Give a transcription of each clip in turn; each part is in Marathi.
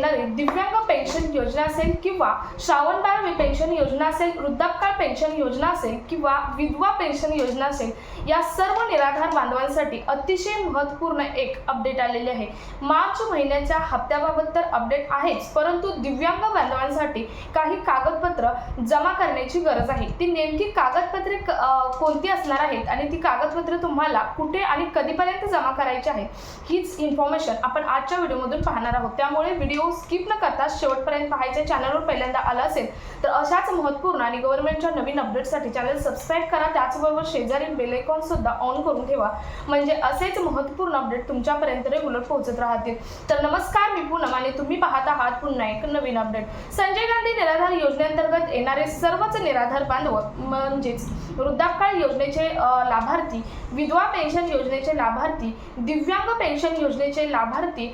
येणारी दिव्यांग पेन्शन योजना असेल किंवा श्रावणबाळ पेन्शन योजना असेल, वृद्धापकाळ पेन्शन योजना असेल किंवा विधवा पेन्शन योजना असेल, या सर्व निराधार बांधवांसाठी अतिशय महत्त्वपूर्ण एक अपडेट आलेले आहे। मार्च महिन्याच्या हप्त्याबाबत तर अपडेट आहेच, परंतु दिव्यांग बांधवांसाठी काही कागदपत्र जमा करण्याची गरज आहे। ती नेमकी कागदपत्रे कोणती असणार आहेत आणि ती कागदपत्रे तुम्हाला कुठे आणि कधीपर्यंत जमा करायची आहे, हीच इन्फॉर्मेशन आपण आजच्या व्हिडिओमधून पाहणार आहोत। त्यामुळे व्हिडिओ स्किप न करता शेवटपर्यंत पाहायचे। चॅनलवर पहिल्यांदा आला असेल तर अशाच महत्त्वपूर्ण आणि गव्हर्नमेंटच्या नवीन अपडेटसाठी चॅनल सबस्क्राइब करा, त्याचबरोबर शेजारील बेल आयकॉन सुद्धा ऑन करून ठेवा, म्हणजे असेच महत्त्वपूर्ण अपडेट तुमच्यापर्यंत रेग्युलर पोहोचत राहतील। तर नमस्कार, मी पूनम आणि तुम्ही पाहत आहात पुन्हा एक नवीन अपडेट। संजय गांधी निराधार योजनेअंतर्गत येणारे सर्वच निराधार बांधव म्हणजेच वृद्धापकाळ योजनेचे लाभार्थी, विधवा पेन्शन योजनेचे लाभार्थी, दिव्यांग पेन्शन योजनेचे लाभार्थी,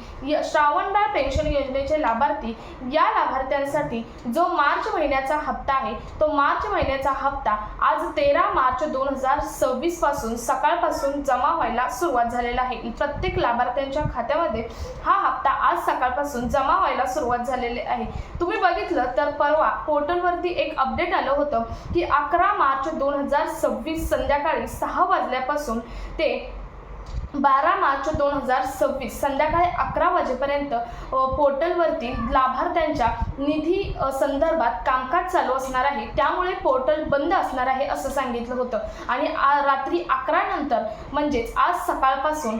श्रावणबाळ पेन्शन योजनेचे लाभार्थी, या लाभार्थ्यांसाठी जो मार्च महिन्याचा हप्ता आहे तो मार्च महिन्याचा हप्ता आज 13 मार्च 2026 पासून सकाळपासून जमा व्हायला सुरुवात झालेला आहे। प्रत्येक लाभार्थ्यांच्या खात्यामध्ये हा हप्ता आज सकाळपासून जमा व्हायला सुरुवात झालेली आहे। तुम्ही बघितलं तर परवा पोर्टलवरती एक अपडेट आलं होतं की 11 मार्च 2026 संध्याकाळी 6 वाजल्यापासून ते 12 मार्च 2026 संध्याकाळी 11 वाजेपर्यंत पोर्टलवरती लाभार्थ्यांच्या निधी संदर्भात कामकाज चालू असणार आहे, त्यामुळे पोर्टल बंद असणार आहे असं सांगितलं होतं। आणि रात्री 11 नंतर म्हणजेच आज सकाळपासून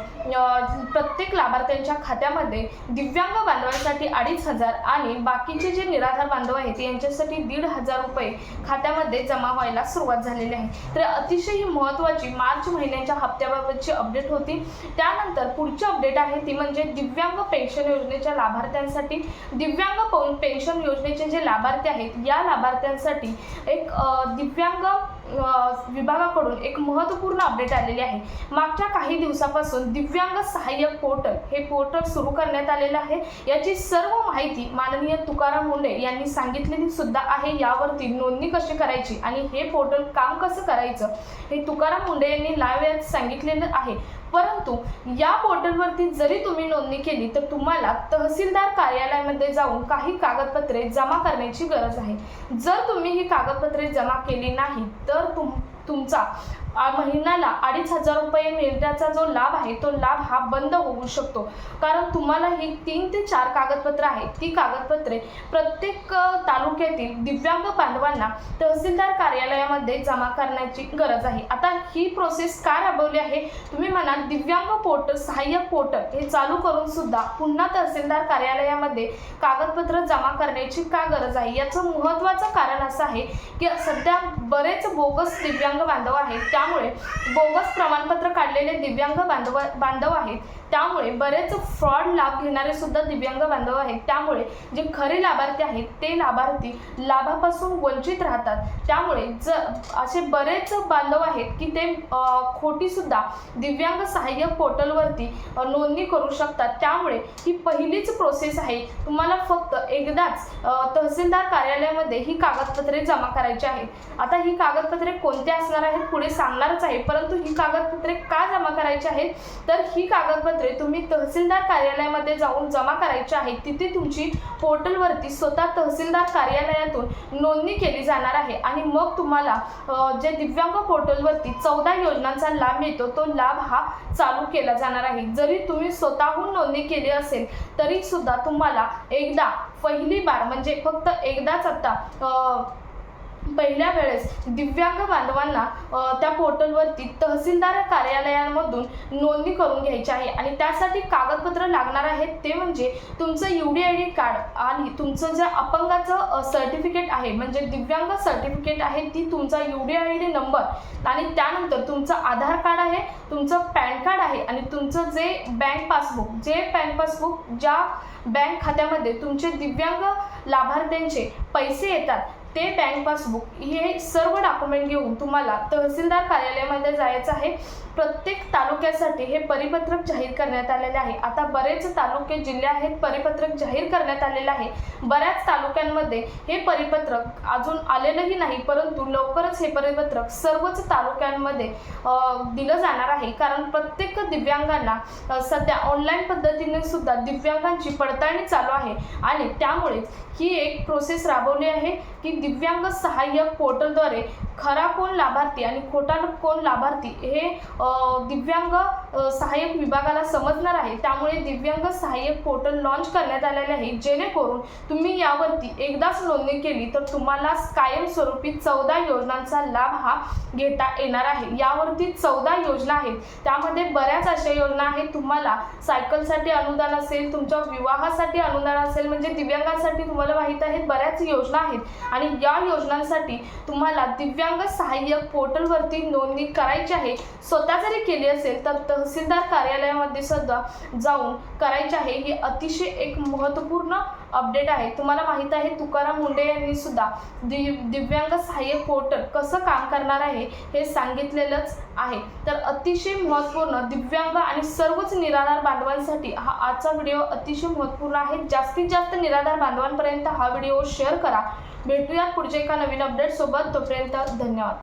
प्रत्येक लाभार्थ्यांच्या खात्यामध्ये दिव्यांग बांधवांसाठी 2500 आणि बाकीचे जे निराधार बांधव आहेत यांच्यासाठी 1500 रुपये खात्यामध्ये जमा व्हायला सुरुवात झालेली आहे। तर अतिशय ही महत्त्वाची मार्च महिन्याच्या हप्त्याबाबतची अपडेट होती। त्यानंतर पुढची अपडेट आहे ती म्हणजे दिव्यांग पेन्शन योजनेच्या लाभार्थ्यांसाठी, दिव्यांग पेन्शन योजनेचे जे लाभार्थी आहेत या लाभार्थ्यांसाठी एक दिव्यांग विभागाकडून एक महत्त्वपूर्ण अपडेट आलेली आहे। मागच्या काही दिवसापासून दिव्यांग सहाय्यक पोर्टल हे पोर्टल सुरू करण्यात आलेलं आहे। याची सर्व माहिती माननीय तुकाराम मुंढे यांनी सांगितलेली सुद्धा आहे। यावरती नोंदणी कशी करायची आणि हे पोर्टल काम कसं करायचं हे तुकाराम मुंढे यांनी लाईव्ह सांगितलेलं आहे। परंतु या पोर्टलवरती जरी तुम्ही नोंदणी केली तर तुम्हाला तहसीलदार कार्यालयामध्ये जाऊन काही कागदपत्रे जमा करण्याची गरज आहे। जर तुम्ही ही कागदपत्रे जमा केली नाही तर तुमचा महिन्याला 2500 रुपये मिळण्याचा जो लाभ आहे तो लाभ हा बंद होऊ शकतो, कारण तुम्हाला ही 3 ते 4 कागदपत्र आहेत। ती कागदपत्रे प्रत्येक तालुक्यातील दिव्यांग बांधवांना तहसीलदार कार्यालयामध्ये जमा करण्याची गरज आहे। आता ही प्रोसेस का राबवली आहे, तुम्ही म्हणाल दिव्यांग पोर्टल सहाय्यक पोर्टल हे चालू करून सुद्धा पुन्हा तहसीलदार कार्यालयामध्ये कागदपत्र जमा करण्याची का गरज आहे। याचं महत्त्वाचं कारण असं आहे की सध्या बरेच बोगस दिव्यांग बांधव आहेत, त्यामुळे बोगस प्रमाणपत्र काढलेले दिव्यांग बांधव आहेत, त्यामुळे बरेच फ्रॉड लाभ घेणारे सुद्धा दिव्यांग बांधव आहेत। त्यामुळे जे खरे लाभार्थी आहेत ते लाभार्थी लाभापासून वंचित राहतात। त्यामुळे असे बरेच बांधव आहेत की ते खोटी सुद्धा दिव्यांग सहाय्यक पोर्टलवरती नोंदणी करू शकतात। त्यामुळे ही पहिलीच प्रोसेस आहे, तुम्हाला फक्त एकदाच तहसीलदार कार्यालयामध्ये ही कागदपत्रे जमा करायची आहेत। आता ही कागदपत्रे कोणती असणार आहेत पुढे सांगणारच आहे, परंतु ही कागदपत्रे का जमा करायची आहेत तर ही कागदपत्रे तुम्ही तहसीलदार कार्यालयामध्ये जाऊन जमा करायची आहेत। तिथे तुमची पोर्टलवरती स्वतः तहसीलदार कार्यालयातून नोंदणी केली जाणार आहे आणि मग तुम्हाला जे दिव्यांग पोर्टलवरती 14 योजनांचा लाभ मिळतो तो लाभ हा चालू केला जाणार आहे। जरी तुम्ही स्वतःहून नोंदणी केली असेल तरी सुद्धा तुम्हाला एकदा पहिली बार म्हणजे फक्त एकदाच आता पहिल्या वेळेस दिव्यांग बांधवांना त्या पोर्टलवरती तहसीलदार कार्यालयांमधून नोंदणी करून घ्यायची आहे आणि त्यासाठी कागदपत्र लागणार आहेत ते म्हणजे तुमचं UDID कार्ड आणि तुमचं जे अपंगाचं सर्टिफिकेट आहे म्हणजे दिव्यांग सर्टिफिकेट आहे ती तुमचा UDID नंबर आणि त्यानंतर तुमचं आधार कार्ड आहे, तुमचं पॅन कार्ड आहे आणि तुमचं जे बँक पासबुक ज्या बँक खात्यामध्ये तुमचे दिव्यांग लाभार्थ्यांचे पैसे येतात ते बँक पासबुक हे सर्व डॉक्युमेंट घेऊन तुम्हाला तहसीलदार कार्यालयामध्ये जायचं आहे। प्रत्येक तालुक्यासाठी हे परिपत्रक जाहीर करण्यात आलेले आहे। आता बरेच तालुके जिल्हे आहेत परिपत्रक जाहीर करण्यात आलेले आहे। बऱ्याच तालुक्यांमध्ये हे परिपत्रक अजून आलेलंही नाही, परंतु लवकरच हे परिपत्रक सर्वच तालुक्यांमध्ये दिलं जाणार आहे। कारण प्रत्येक दिव्यांगांना सध्या ऑनलाईन पद्धतीने सुद्धा दिव्यांगांची पडताळणी चालू आहे आणि त्यामुळे ही एक प्रोसेस राबवली आहे की दिव्यांग सहाय्यक पोर्टलद्वारे खरा कोण लाभार्थी आणि खोटा कोण लाभार्थी हे दिव्यांग सहाय्यक विभागाला समजणार आहे। त्यामुळे दिव्यांग सहाय्यक पोर्टल लॉन्च करण्यात आलेले आहे, जेणेकरून तुम्ही यावरती एकदाच नोंदणी केली तर तुम्हाला कायमस्वरूपी 14 योजनांचा लाभ हा घेता येणार आहे। यावरती 14 योजना आहेत, त्यामध्ये बऱ्याच अशा योजना आहेत। तुम्हाला सायकलसाठी अनुदान असेल, तुमच्या विवाहासाठी अनुदान असेल, म्हणजे दिव्यांगांसाठी तुम्हाला माहित आहे बऱ्याच योजना आहेत आणि या योजनांसाठी तुम्हाला दिव्यांग सहाय्यक पोर्टलवरती नोंदणी करायची आहे। स्वतः जरी केली असेल तर तहसीलदार कार्यालयामध्ये सुद्धा जाऊन करायची आहे। ही अतिशय एक महत्त्वपूर्ण अपडेट आहे। तुम्हाला माहित आहे तुकाराम मुंडे यांनी सुद्धा दिव्यांग सहाय्यक पोर्टल कसं काम करणार आहे हे सांगितलेलंच आहे। तर अतिशय महत्त्वपूर्ण दिव्यांग आणि सर्वच निराधार बांधवांसाठी हा आजचा व्हिडिओ अतिशय महत्त्वपूर्ण आहे। जास्तीत जास्त निराधार बांधवांपर्यंत हा व्हिडिओ शेअर करा। भेटूयात पुढच्या एका नवीन अपडेट सोबत, तोपर्यंत धन्यवाद।